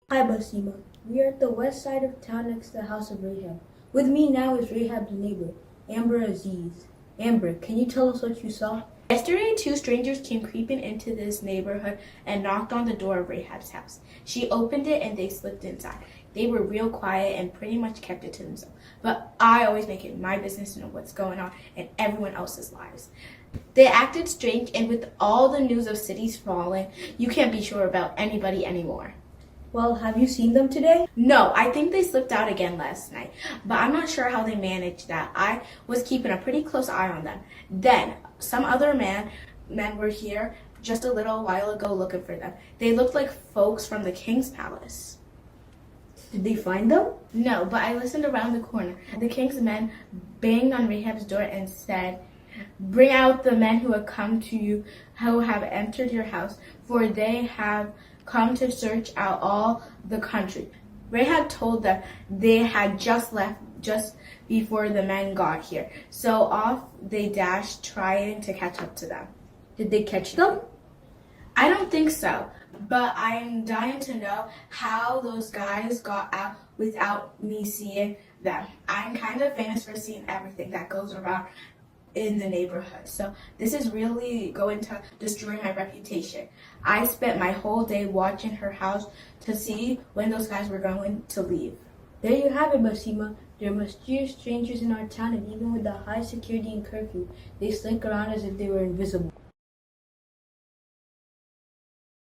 Hi, Basima. We are at the west side of town next to the house of Rahab. With me now is Rahab's neighbor, Amber Aziz. Amber, can you tell us what you saw? Yesterday, two strangers came creeping into this neighborhood and knocked on the door of Rahab's house. She opened it and they slipped inside. They were real quiet and pretty much kept it to themselves. But I always make it my business to know what's going on in everyone else's lives. They acted strange, and with all the news of cities falling, you can't be sure about anybody anymore. Well, have you seen them today? No, I think they slipped out again last night, but I'm not sure how they managed that. I was keeping a pretty close eye on them. Then, some other men were here just a little while ago looking for them. They looked like folks from the king's palace. Did they find them? No, but I listened around the corner. The king's men banged on Rahab's door and said, "Bring out the men who have come to you, who have entered your house, for they have come to search out all the country." Rahab told them they had just left just before the men got here. So off they dashed, trying to catch up to them. Did they catch them? I don't think so, but I'm dying to know how those guys got out without me seeing them. I'm kind of famous for seeing everything that goes around in the neighborhood, so this is really going to destroy my reputation. I spent my whole day watching her house to see when those guys were going to leave. There you have it, Basima. There are mysterious strangers in our town, and even with the high security and curfew, they slink around as if they were invisible.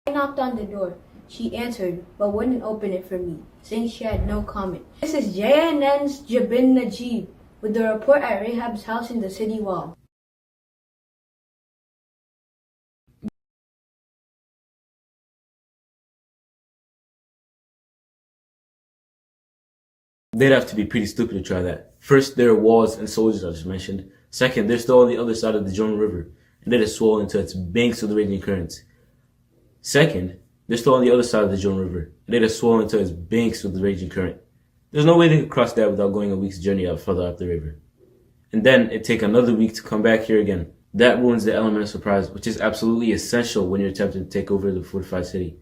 I knocked on the door. She answered, but wouldn't open it for me, saying she had no comment. This is JNN's Jabin Najib with the report at Rahab's house in the city wall. They'd have to be pretty stupid to try that. First, there are walls and soldiers I just mentioned. Second, they're still on the other side of the Jordan River, and it is swollen to its banks with the raging currents. Second, they're still on the other side of the Jordan River, and it is swollen to its banks with the raging current. There's no way they could cross that without going a week's journey out further up the river. And then it'd take another week to come back here again. That ruins the element of surprise, which is absolutely essential when you're attempting to take over the fortified city.